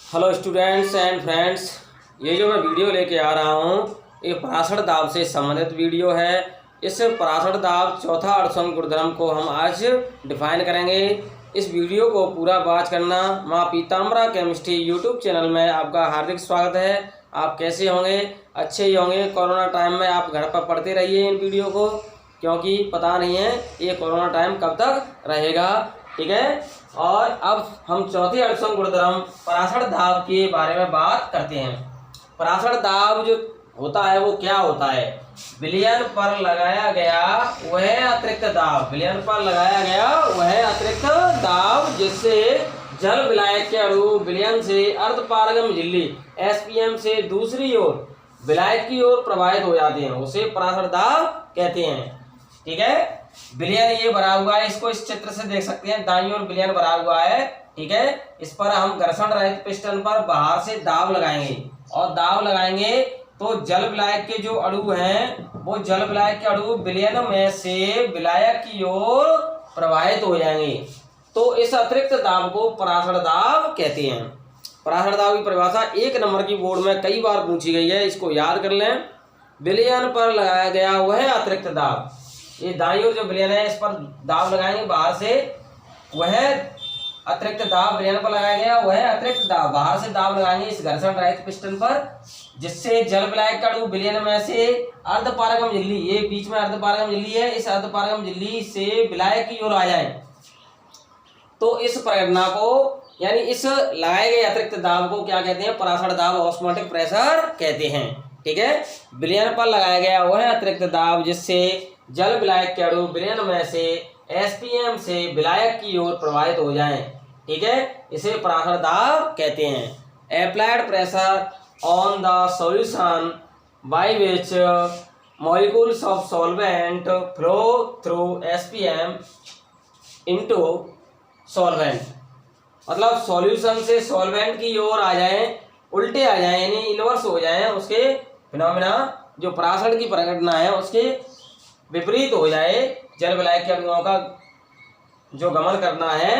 Hello students and friends, ये जो मैं वीडियो लेके आ रहा हूँ ये पराशर दाब से संबंधित वीडियो है। इस पराशर दाब चौथा अड़सम गुणधर्म को हम आज डिफाइन करेंगे। इस वीडियो को पूरा वॉच करना। माँ पीताम्बरा केमिस्ट्री यूट्यूब चैनल में आपका हार्दिक स्वागत है। आप कैसे होंगे? अच्छे ही होंगे। कोरोना टाइम में आप घर पर पढ़ते रहिए इन वीडियो को, क्योंकि पता नहीं है ये कोरोना टाइम कब तक रहेगा। ठीक है। और अब हम चौथे अड़सम गुणधर्म पराशर दाब के बारे में बात करते हैं। पराशर दाब जो होता है वो क्या होता है? विलयन पर लगाया गया वह अतिरिक्त दाब, विलयन पर लगाया गया वह अतिरिक्त दाब जिससे जल विलायक के अणु विलयन से अर्धपारगम झिल्ली एसपीएम से दूसरी ओर विलायक की ओर प्रवाहित हो जाते हैं, उसे पराशर दाब कहते हैं। ठीक है। विलयन ये भरा हुआ है, इसको इस चित्र से देख सकते हैं। दाईं ओर विलयन भरा हुआ है। ठीक है। इस पर हम घर्षण रहित पिस्टन पर बाहर से दाब लगाएंगे और दाब लगाएंगे तो जल विलायक के जो अणु हैं वो जल विलायक के अणु विलयन में से विलायक की ओर प्रवाहित हो जाएंगे। तो इस अतिरिक्त दाब को पराशर दाब कहते हैं। पराशर दाब की परिभाषा 1 नंबर की बोर्ड में कई बार पूछी गई है, इसको याद कर लें। विलयन पर लगाया गया वह अतिरिक्त दाब, ये दाईं ओर जो विलयन है इस पर दाब लगाएंगे बाहर से, वह अतिरिक्त दाब विलयन पर लगाया गया वह अतिरिक्त दाब बाहर से दाब लगाएंगे इस घर्षण रहित पिस्टन पर, जिससे जल विलायक का अणु विलयन में से अर्धपारगम झिल्ली, ये बीच में अर्धपारगम झिल्ली है, इस अर्धपारगम झिल्ली से विलायक की ओर आ जाए। तो इस परिघटना को यानी इस लगाए गए अतिरिक्त दाब को क्या कहते हैं? पराशर दाब, ऑस्मोटिक प्रेशर कहते हैं। ठीक है। विलयन पर लगाया गया वह अतिरिक्त दाब जिससे जल विलायक के अणु विलयन में से एसपीएम से विलायक की ओर प्रवाहित हो जाएं। ठीक है, इसे पराशर दाब कहते हैं। Applied pressure on the solution by which molecules of solvent flow through SPM into solvent, मतलब सॉल्यूशन से सॉल्वेंट की ओर आ जाएं, उल्टे आ जाएं यानी इनवर्स हो जाएं, उसके फिनोमेना जो पराशर की परिघटना है उसके विपरीत हो जाए। जल विलायक के अणुओं का जो गमन करना है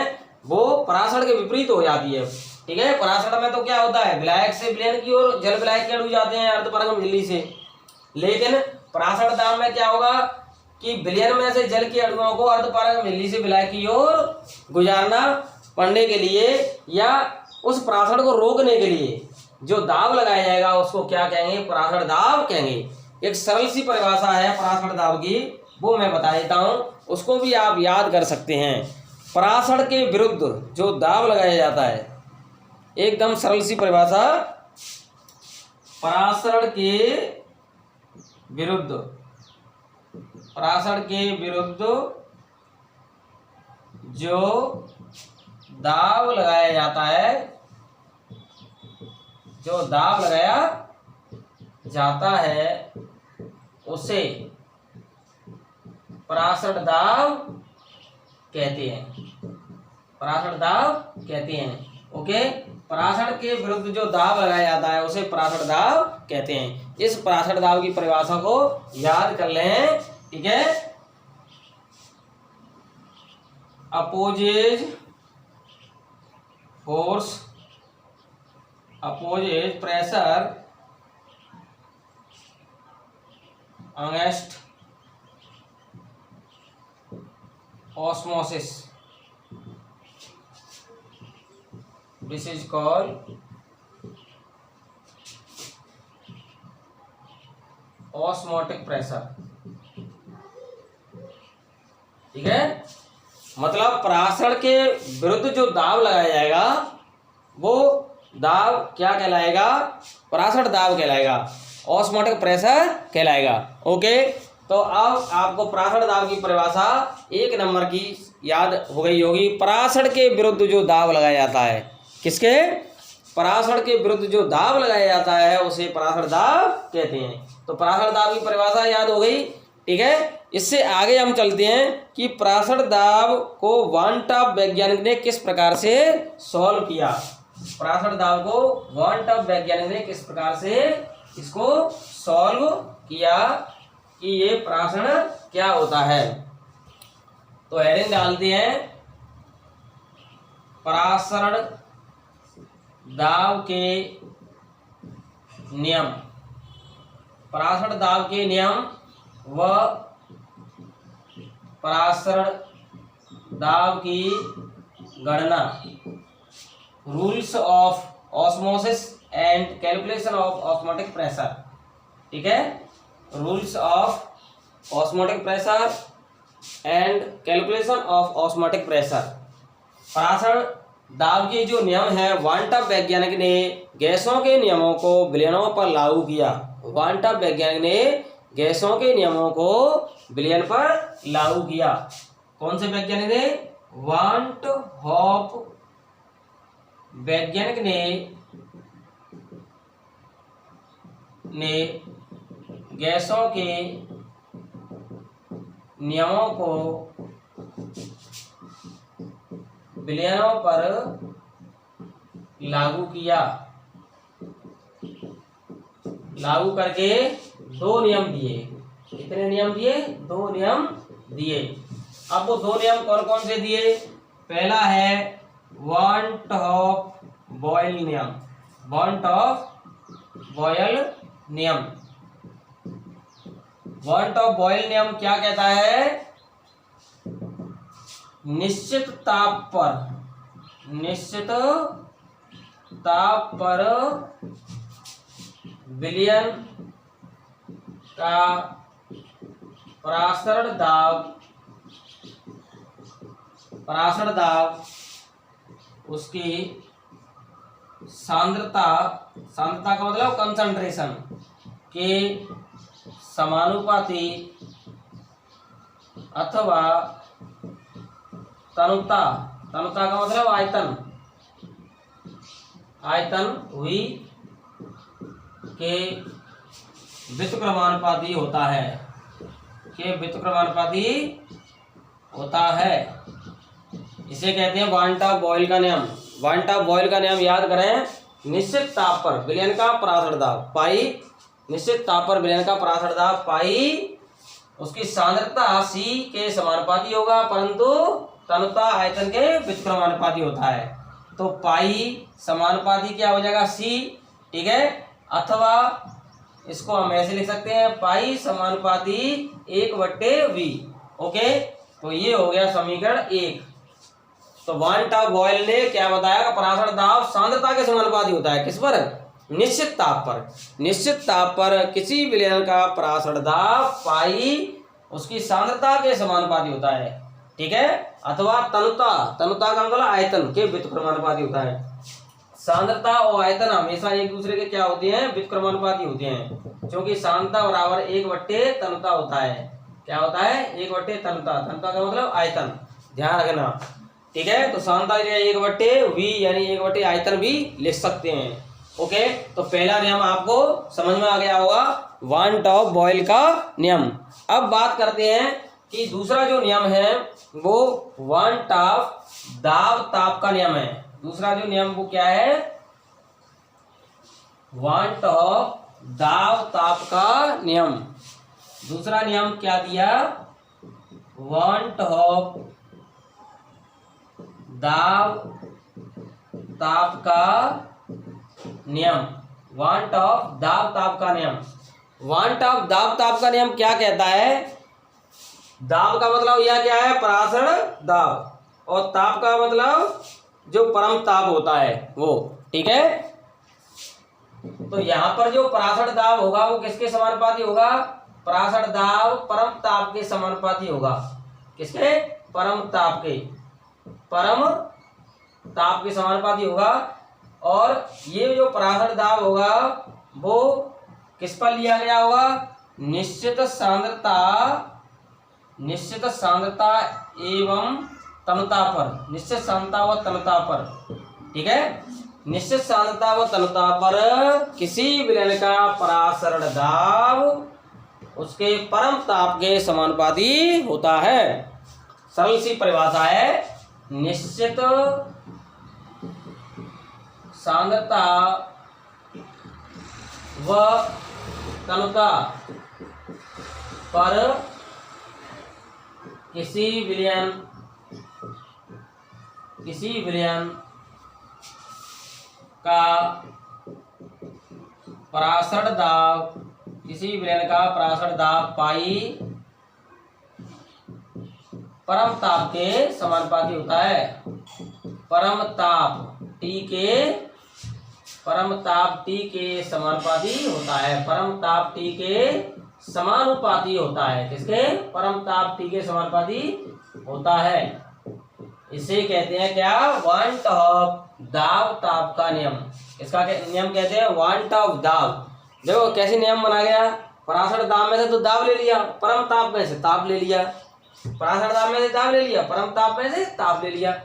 वो पराशर के विपरीत हो जाती है। ठीक है। पराशर में तो क्या होता है? विलायक से विलयन की ओर जल विलायक के अणु जाते हैं अर्धपारगम झिल्ली से, लेकिन पराशर दाब में क्या होगा कि विलयन में से जल के अणुओं को अर्धपारगम झिल्ली से विलायक की ओर गुजारना पड़ने के लिए या उस पराशर को रोकने के लिए जो दाब लगाया जाएगा उसको क्या कहेंगे? पराशर दाब कहेंगे। एक सरल सी परिभाषा है पराशर दाब की, वो मैं बता देता हूं, उसको भी आप याद कर सकते हैं। पराशर के विरुद्ध जो दाब लगाया जाता है, एकदम सरल सी परिभाषा, पराशर के विरुद्ध, पराशर के विरुद्ध जो दाब लगाया जाता है, जो दाब लगाया जाता है उसे पराशर दाब कहते हैं, पराशर दाब कहते हैं। ओके। पराशर के विरुद्ध जो दाब लगाया जाता है उसे पराशर दाब कहते हैं। इस पराशर दाब की परिभाषा को याद कर लें। ठीक है। Opposes force, opposes pressure against osmosis, this is called osmotic pressure। ठीक है। मतलब पराशर के विरुद्ध जो दाब लगाया जाएगा वो दाब क्या कहलाएगा? पराशर दाब कहलाएगा, ऑस्मोटिक प्रेशर कहलाएगा। ओके। तो अब आपको पराशर दाब की परिभाषा 1 नंबर की याद हो गई होगी। पराशर के विरुद्ध जो दाब लगाया जाता है, किसके? पराशर के विरुद्ध जो दाब लगाया जाता है उसे पराशर दाब कहते हैं। तो पराशर दाब की परिभाषा याद हो गई। ठीक है। इससे आगे हम चलते हैं कि पराशर दाब को वान टॉप वैज्ञानिक ने किस प्रकार से सॉल्व किया। पराशर दाब को वान टॉप वैज्ञानिक ने किस प्रकार से इसको सॉल्व किया कि ये पराशर क्या होता है। तो हेडिंग डालते हैं पराशर दाब के नियम, परासरण दाब के नियम व परासरण दाब की गणना, rules of osmosis and calculation of osmotic pressure. ठीक है, rules of osmotic pressure and calculation of osmotic pressure. परासरण दाब के जो नियम है, वांटप वैज्ञानिक ने गैसों के नियमों को विलयनों पर लागू किया। वांटप वैज्ञानिक ने गैसों के नियमों को विलयन पर लागू किया। कौन से वैज्ञानिक ने? वांट हॉप वैज्ञानिक ने गैसों के नियमों को विलयनों पर लागू किया। लागू करके 2 नियम दिए। कितने नियम दिए? 2 नियम दिए। अब वो 2 नियम कौन कौन से दिए? पहला है वांट ऑफ बॉयल नियम। वांट ऑफ बॉयल नियम। वांट ऑफ बॉयल नियम क्या कहता है? निश्चित ताप पर विलयन का परासरण दाब उसकी सांद्रता का मतलब कंसंट्रेशन के समानुपाती अथवा तनुता का मतलब आयतन हुई के व्युत्क्रमानुपाती होता है। इसे कहते हैं वांट ऑफ बॉयल का नियम। वांट ऑफ बॉयल का नियम याद करें। निश्चित ताप पर विलयन का परासरण दाब पाई, निश्चित ताप पर विलयन का परासरण दाब पाई, उसकी सांद्रता C के समानुपाती होगा, परंतु तनुता आयतन के व्युत्क्रमानुपाती होता है। तो पाई समानुपाती क्या हो जाएगा? C। ठीक है, अथवा इसको हम ऐसे लिख सकते हैं, पाई समानुपाती 1/V। ओके, तो ये हो गया समीकरण 1। तो वांट ऑफ बॉयल ने क्या बताया? परासरण दाब सांद्रता के समानुपाती होता है। किस पर? निश्चित ताप पर। निश्चित ताप पर किसी विलयन का परासरण दाब पाई उसकी सांद्रता के समानुपाती होता है। ठीक है, अथवा तनुता का मतलब आयतन के व्युत्क्रमानुपाती होता है। सांद्रता और आयतन हमेशा एक दूसरे के क्या होते हैं? व्युत्क्रमानुपाती होते हैं, क्योंकि सांद्रता बराबर 1/तनुता होता है। क्या होता है? 1/तनुता। तनुता का मतलब आयतन, ध्यान रखना। ठीक है, तो सांद्रता 1/V यानी 1/, आयतन भी लिख सकते हैं। ओके, तो पहला नियम आपको समझ में आ गया होगा, वांट ऑफ बॉयल का नियम। अब बात करते हैं कि दूसरा जो नियम है वो वांट ऑफ दाब ताप का नियम है। दूसरा जो नियम वो क्या है? वांट ऑफ दाब ताप का नियम। दूसरा नियम क्या दिया? वांट ऑफ दाब ताप का नियम। वांट ऑफ दाब ताप का नियम। वांट ऑफ दाब ताप का नियम क्या कहता है? दाब का मतलब यह क्या है? परासरण दाब, और ताप का मतलब जो परम ताप होता है वो। ठीक है, तो यहां पर जो परासरण दाब होगा वो किसके समानुपाती होगा? परासरण दाब परम ताप के समानुपाती होगा। किसके? परम ताप के समानुपाती होगा। और ये जो परासरण दाब होगा वो किस पर लिया गया होगा? निश्चित सांद्रता एवं तनुता पर। निश्चित सांद्रता व तनुता पर। ठीक है, निश्चित सांद्रता व तनुता पर किसी विलयन का परासरण दाब उसके परम ताप के समानुपाती होता है। सरल सी परिभाषा है, निश्चित सांद्रता व तनुता पर किसी विलयन का परासर दाब, किसी विलयन का परासर दाब पाई परम ताप के समानुपाती होता है। परम ताप T के समानुपाती होता है। परम ताप T के समानुपाती होता है। किसके? परम ताप T के समानुपाती होता है। इसे कहते हैं क्या? वांट ऑफ दाब ताप का नियम। इसका नियम कहते हैं वांट ऑफ दाब। देखो कैसे नियम बना गया। परासर दाब में से तो दाब ले लिया, परम ताप में से ताप ले लिया। परासर दाब में से दाब ले लिया, परम ताप में से ताप ले लिया।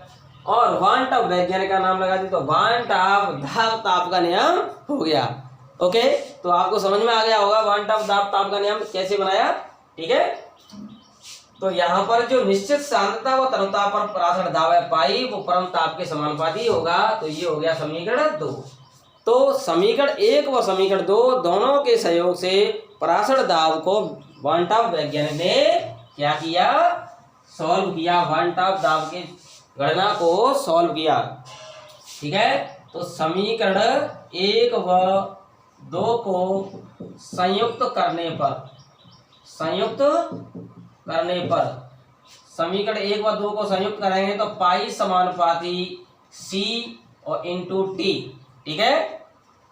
और वांट ऑफ वैज्ञानिक का नाम लगा दी तो वांट ऑफ दाब ताप का नियम हो गया। ओके, तो आपको समझ में आ गया होगा वांट ऑफ दाब ताप का नियम कैसे बनाया। ठीक है, तो यहाँ पर जो निश्चित सांद्रता व तरुणता पर परासर दाब है पाई वो परम ताप के समानुपाती होगा। तो ये हो गया समीकरण 2। तो समीकरण 1 व समीकरण 2 दोनों के सहयोग से परासर दाब को वांट ऑफ वैज्ञानिक ने क्या किया? सॉल्व किया। वांट ऑफ दाब की गणना को सॉल्व किया। ठीक है, तो समीकरण 1 व 2 को संयुक्त करने पर समीकरण 1 व 2 को संयुक्त करेंगे तो पाई समानुपाती C और इंटू टी। ठीक है,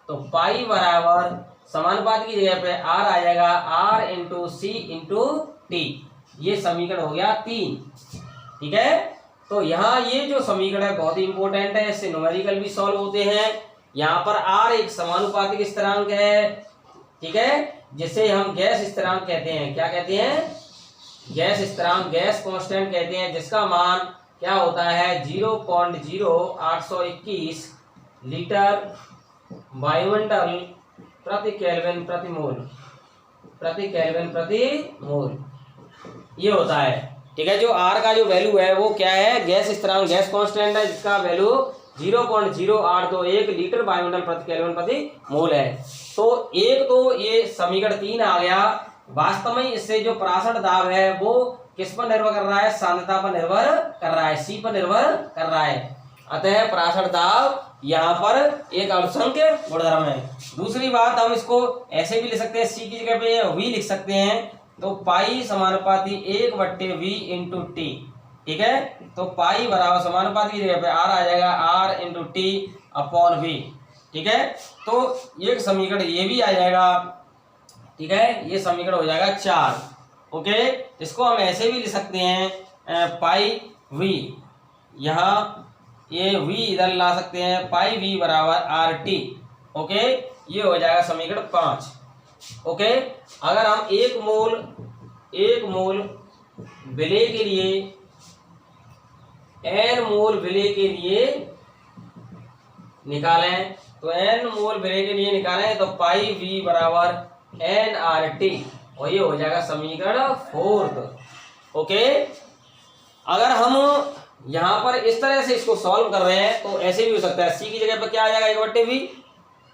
तो पाई बराबर समानुपाती की जगह पे R आ जाएगा, R इंटू सी इंटू टी। ये समीकरण हो गया 3। ठीक है, तो यहाँ ये जो समीकरण है बहुत ही इंपॉर्टेंट है। इससे न्यूमेरिकल भी सॉल्व होते हैं। यहाँ पर R एक समानुपातिक स्थिरांक है। ठीक है, जिसे हम गैस स्थिरांक कहते हैं। क्या कहते हैं? गैस स्थिरांक, गैस कांस्टेंट कहते हैं, जिसका मान क्या होता है? 0.0821 लीटर वायुमंडल प्रति केल्विन प्रति मोल ये होता है। ठीक है, जो R का जो वैल्यू है वो क्या है? गैस स्थिरांक, गैस कांस्टेंट है, जिसका वैल्यू 0.0821 लीटर वायुमंडल प्रति केल्विन प्रति मोल है। तो एक तो ये समीकरण 3 आ गया। वास्तव में इससे जो परासर दाब है वो किस पर निर्भर कर रहा है? सांद्रता पर निर्भर कर रहा है, C पर निर्भर कर रहा है। अतः परासर दाब यहाँ पर एक अल्पसंख्य गुणधर्म है। दूसरी बात, हम इसको ऐसे भी लिख सकते हैं, C की जगह पे V लिख सकते हैं। तो पाई समानुपाती 1/V इंटू टी। ठीक है, तो पाई बराबर समानुपाती की जगह पे R आ जाएगा, R into T upon V। ठीक है, तो एक समीकरण ये भी आ जाएगा। ठीक है, ये समीकरण हो जाएगा 4। ओके, इसको हम ऐसे भी लिख सकते हैं पाई V, यहाँ ये V इधर ला सकते हैं, पाई V बराबर RT। ओके, ये हो जाएगा समीकरण 5। ओके, अगर हम एक मोल विलेय के लिए n मोल विलेय के लिए निकालें तो n मोल विलेय के लिए निकालें तो पाई V बराबर nRT और ये हो जाएगा समीकरण 4। ओके, अगर हम यहाँ पर इस तरह से इसको सॉल्व कर रहे हैं तो ऐसे भी हो सकता है। C की जगह पर क्या आ जाएगा? 1/V।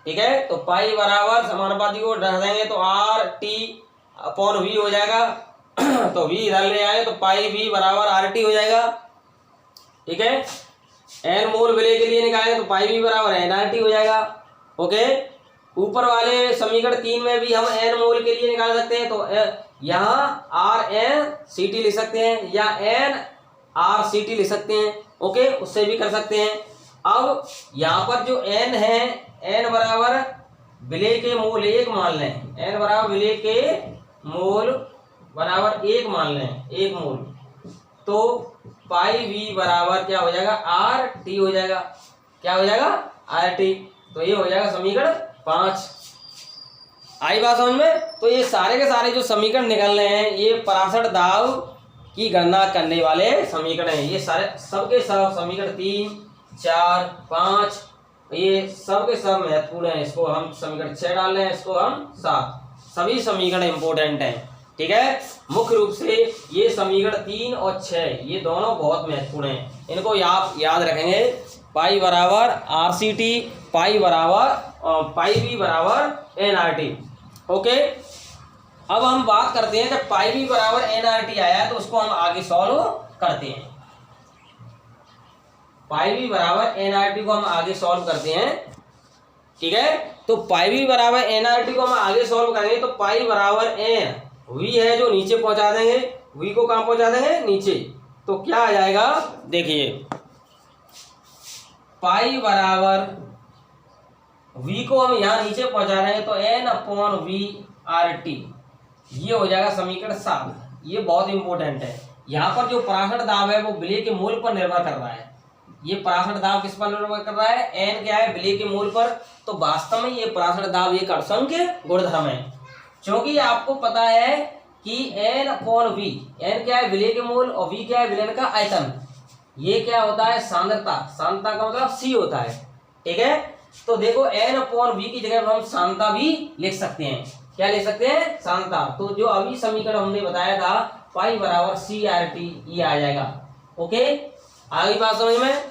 ठीक है, तो पाई बराबर समानुपाती को डाल देंगे तो RT अपॉन V हो जाएगा। तो V इधर ले आए तो पाई V बराबर RT हो जाएगा। ठीक है, n मोल विलेय के लिए निकालें तो पाई V बराबर nRT हो जाएगा। ओके, ऊपर वाले समीकरण 3 में भी हम n मोल के लिए निकाल सकते हैं। तो यहाँ RnCT लिख सकते हैं या nRCT लिख सकते हैं। ओके, उससे भी कर सकते हैं। अब यहाँ पर जो n है, n बराबर विलेय के मोल 1 मान लें, n बराबर विलेय के मोल बराबर 1 मान लें, 1 मोल, तो पाई V बराबर क्या हो जाएगा? RT हो जाएगा। क्या हो जाएगा? RT। तो ये हो जाएगा समीकरण 5। आई बात समझ में? तो ये सारे के सारे जो समीकरण निकल रहे हैं ये परासर दाब की गणना करने वाले समीकरण हैं। ये सारे सबके सब समीकरण 3, 4, 5 ये सब के सब महत्वपूर्ण है। इसको हम समीकरण 6 डाल रहे हैं, इसको हम 7। सभी समीकरण इंपोर्टेंट हैं। ठीक है, मुख्य रूप से ये समीकरण 3 और 6 ये दोनों बहुत महत्वपूर्ण हैं। इनको आप याद रखेंगे। पाई बराबर RCT, पाई V बराबर nRT। ओके, अब हम बात करते हैं जब पाई V बराबर nRT आया है तो उसको हम आगे सॉल्व करते हैं। पाई V बराबर nRT को हम आगे सॉल्व करते हैं। ठीक है। तो पाई वी बराबर एन आर टी को हम आगे सॉल्व करेंगे तो पाई बराबर एन वी है जो नीचे पहुंचा देंगे, वी को कहाँ पहुंचा देंगे, नीचे। तो क्या आ जाएगा, देखिए पाई बराबर वी को हम यहाँ नीचे पहुंचा रहे हैं तो N upon V R T, ये हो जाएगा समीकरण 7। ये बहुत इंपॉर्टेंट है। यहाँ पर जो पराशर दाब है वो विलेय के मोल पर निर्भर कर रहा है। ये पराशर दाब किस पर निर्भर कर रहा है, एन क्या है, विलेय के मोल पर। तो वास्तव में ये पराशर दाब एक अड़संख्य गुणधर्म है, क्योंकि आपको पता है कि एन अपॉन वी, एन क्या है, विलेय के मोल, और वी क्या है, विलयन का आयतन। ये क्या होता है, सांद्रता। सांद्रता का मतलब सी होता है, ठीक है। तो देखो एन अपॉन वी की जगह पर हम सांद्रता भी लिख सकते हैं। क्या लिख सकते हैं, सांद्रता। तो जो अभी समीकरण हमने बताया था पाई बराबर सी आर टी, ये आ जाएगा। ओके, आगे बात समझ में।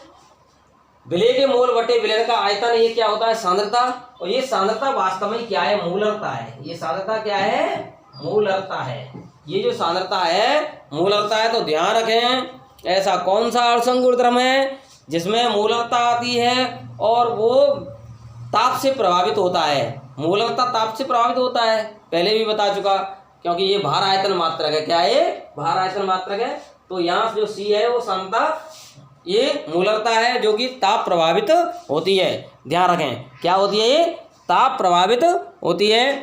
विलेय के मोल बटे विलयन का आयतन, ये क्या होता है, सांद्रता। और ये सांद्रता वास्तव में क्या है, मूलरता है। ये सांद्रता क्या है, मूलरता है। ये जो सांद्रता है मूलरता है। तो ध्यान रखें, ऐसा कौन सा अड़संख्य गुणधर्म है जिसमें मूलरता आती है और वो ताप से प्रभावित होता है। मूलरता ताप से प्रभावित होता है, पहले भी बता चुका, क्योंकि ये भार आयतन मात्रक है। क्या है, भार आयतन मात्रक है। तो यहाँ जो सी है वो सांद्रता, ये मूलरता है जो कि ताप प्रभावित होती है। ध्यान रखें, क्या होती है, ये ताप प्रभावित होती है।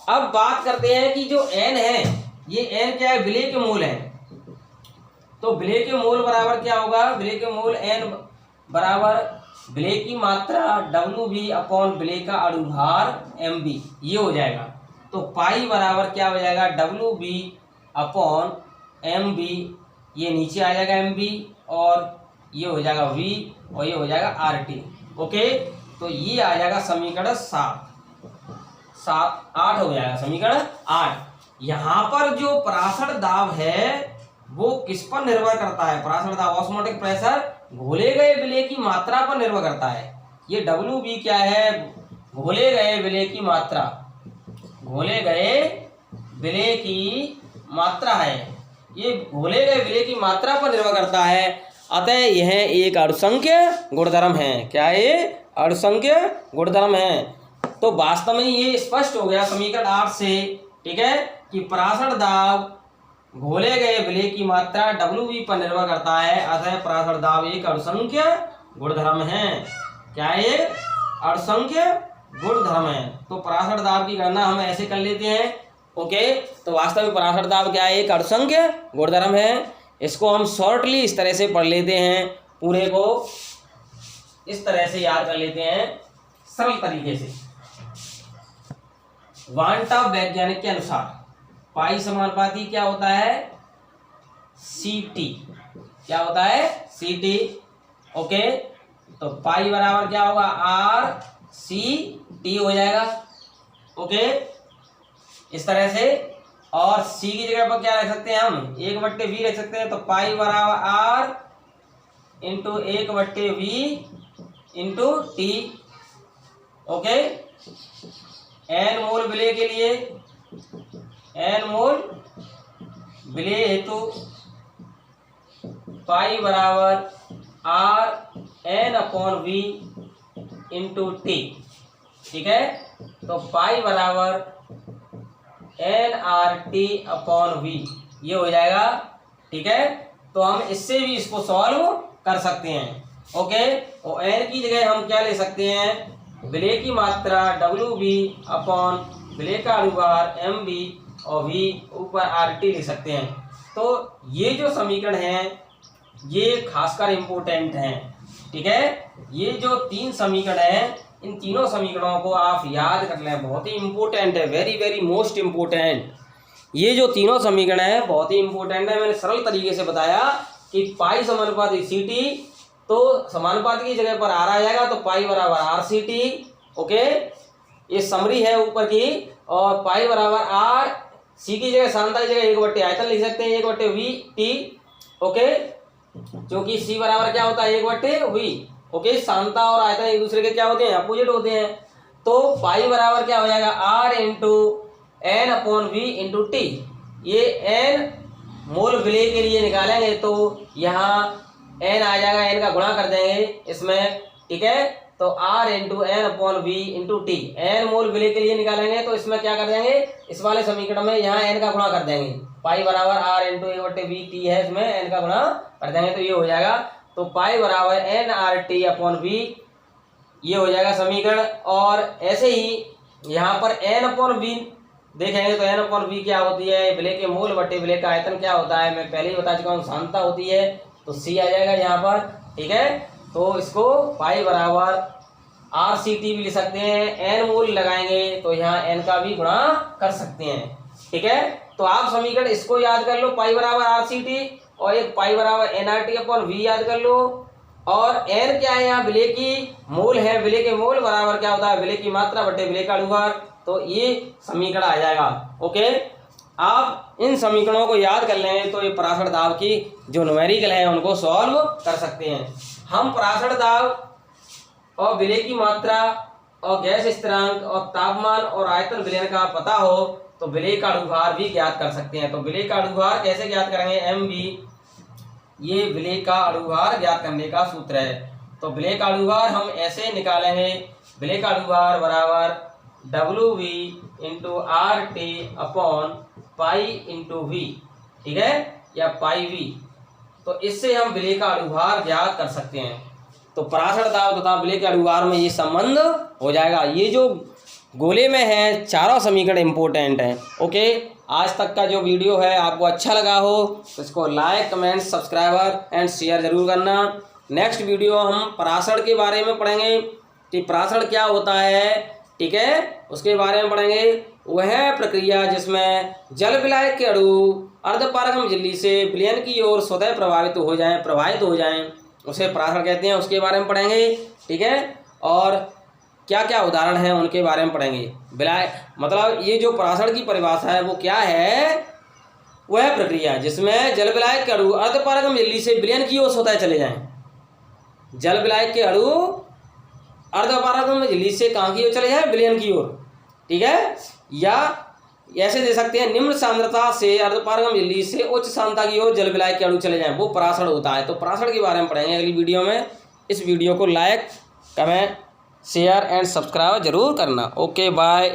अब बात करते हैं कि जो एन है, ये एन क्या है, विलेय के मोल है। तो विलेय के मोल बराबर क्या होगा, विलेय के मोल एन बराबर विलेय की मात्रा डब्ल्यू बी अपॉन विलेय का अणुभार एम बी, ये हो जाएगा। तो पाई बराबर क्या हो जाएगा, W B upon M B, ये नीचे आ जाएगा एम बी, और ये हो जाएगा वी, और ये हो जाएगा आर टी। ओके, तो ये आ जाएगा समीकरण 8 हो जाएगा, समीकरण 8। यहाँ पर जो पराशर दाब है वो किस पर निर्भर करता है, पराशर दाब ऑस्मोटिक प्रेशर घोले गए विलेय की मात्रा पर निर्भर करता है। ये डब्ल्यू बी क्या है, घोले गए विलेय की मात्रा, घोले गए विलेय की मात्रा है। ये घोले गए विलेय की मात्रा पर निर्भर करता है। अतः यह एक अणुसंख्य गुणधर्म है। क्या है, अणुसंख्य गुणधर्म है। तो वास्तव में ये स्पष्ट हो गया समीकरण 8 से, ठीक है, कि पराशर दाब घोले गए विलेय की मात्रा डब्ल्यू पर निर्भर करता है। अतः पराशर दाब एक अणुसंख्य गुणधर्म है। क्या है, अणुसंख्य गुणधर्म है। तो पराशर दाब की गणना हम ऐसे कर लेते हैं। ओके, तो वास्तव में पराशर दाब क्या है, एक अणुसंख्य गुणधर्म है। इसको हम शॉर्टली इस तरह से पढ़ लेते हैं, पूरे को इस तरह से याद कर लेते हैं सरल तरीके से। वांटा वैज्ञानिक के अनुसार पाई समानुपाती क्या होता है, सी टी। क्या होता है, सी टी। ओके, तो पाई बराबर क्या होगा, आर सी टी हो जाएगा। ओके, इस तरह से। और सी की जगह पर क्या रख सकते हैं हम, 1/v रख सकते हैं। तो पाई बराबर R into 1/v into T. Okay, n mole विलेय के लिए, एन मोल विलेय हेतु पाई बराबर R n upon V into T. ठीक है, तो पाई बराबर N R T upon V, ये हो जाएगा। ठीक है, तो हम इससे भी इसको सॉल्व कर सकते हैं। ओके, और एन की जगह हम क्या ले सकते हैं, विलेय की मात्रा डब्ल्यू बी अपॉन विलेय का अणुभार एम बी, और वी ऊपर आर टी लिख सकते हैं। तो ये जो समीकरण हैं ये खासकर इम्पोर्टेंट हैं। ठीक है, ये जो 3 समीकरण हैं, इन तीनों समीकरणों को आप याद कर लें, बहुत ही इम्पोर्टेंट है, वेरी वेरी मोस्ट इम्पोर्टेंट। ये जो तीनों समीकरण हैं बहुत ही इम्पोर्टेंट है। मैंने सरल तरीके से बताया कि पाई समानुपाती सी टी, तो समानुपाती की जगह पर आर आ जाएगा, तो पाई बराबर आर सी टी। ओके, ये समरी है ऊपर की। और पाई बराबर आर, सी की जगह सांद्रता की जगह 1/, आयतन लिख सकते हैं 1/v टी। ओके, क्योंकि सी बराबर क्या होता है, 1/v। ओके, सांद्रता और आयतन एक दूसरे के क्या होते हैं, अपोजिट होते हैं। तो पाई बराबर क्या हो जाएगा, R into N upon V into T. ये एन मोल विलेय के लिए निकालेंगे तो यहाँ एन आ जाएगा, एन का गुणा कर देंगे इसमें, ठीक है। तो R into N upon V into T, n mole विलेय के लिए निकालेंगे तो इसमें क्या कर देंगे, इस वाले समीकरण में यहाँ एन का गुणा कर देंगे, पाई बराबर R इंटू ए बटे वी टी है, इसमें एन का गुणा कर देंगे तो ये हो जाएगा। तो पाई बराबर N R T upon V, ये हो जाएगा समीकरण। और ऐसे ही यहाँ पर एन अपॉन वी देखेंगे तो एन अपॉन वी क्या होती है, विलेय के मूल बटे विलेय का आयतन क्या होता है, मैं पहले ही बता चुका हूँ, सांद्रता होती है। तो सी आ जाएगा यहाँ पर, ठीक है। तो इसको पाई बराबर आर सी टी भी लिख सकते हैं, एन मूल लगाएंगे तो यहाँ एन का भी गुणा कर सकते हैं, ठीक है। तो आप समीकरण इसको याद कर लो, पाई बराबर आर सी टी, और एक पाई बराबर N R T upon V याद कर लो। और एन क्या है, यहाँ विलेय की मोल है, विलेय के मोल बराबर क्या होता है, विलेय की मात्रा बटे विलेय का अणुभार। तो ये समीकरण आ जाएगा। ओके, आप इन समीकरणों को याद कर लें तो ये पराशर दाब की जो न्यूमेरिकल है उनको सॉल्व कर सकते हैं। हम पराशर दाब और विलेय की मात्रा और गैस स्थिरांक और तापमान और आयतन विलयन का पता हो तो विलेय का अणुभार भी ज्ञात कर सकते हैं। तो विलेय का अणुभार कैसे ज्ञात करेंगे, एम बी, ये विलेय का अणुभार ज्ञात करने का सूत्र है। तो विलेय का अणुभार हम ऐसे निकालेंगे, विलेय का अणुभार बराबर W V into R T upon pi into V, ठीक है, या पाई वी। तो इससे हम विलेय का अणुभार ज्ञात कर सकते हैं। तो पराशर दाब तथा विलेय के अणुभार में ये संबंध हो जाएगा। ये जो गोले में है चारों समीकरण इंपॉर्टेंट हैं। ओके, आज तक का जो वीडियो है आपको अच्छा लगा हो तो इसको like, comment, subscriber and share जरूर करना। नेक्स्ट वीडियो हम पराशर के बारे में पढ़ेंगे कि पराशर क्या होता है, ठीक है, उसके बारे में पढ़ेंगे। वह प्रक्रिया जिसमें जल विलायक के अणु अर्धपारगम्य झिल्ली से विलयन की ओर स्वतः प्रभावित हो जाएं उसे पराशर कहते हैं, उसके बारे में पढ़ेंगे, ठीक है। और क्या क्या उदाहरण हैं उनके बारे में पढ़ेंगे। विलायक मतलब ये जो पराशर की परिभाषा है वो क्या है, वह प्रक्रिया जिसमें जल विलायक के अणु अर्धपारगम्य झिल्ली से विलयन की ओर स्वतः चले जाएं। जल विलायक के अणु अर्धपारगम्य झिल्ली से कहाँ की ओर चले जाएं, विलयन की ओर, ठीक है। या ऐसे दे सकते हैं, निम्न सांद्रता से अर्धपारगम्य झिल्ली से उच्च सांद्रता की ओर जल विलायक के अणु चले जाएं, वो पराशर होता है। तो पराशर के बारे में पढ़ेंगे अगली वीडियो में। इस वीडियो को like, comment, share and subscribe जरूर करना। Okay, bye.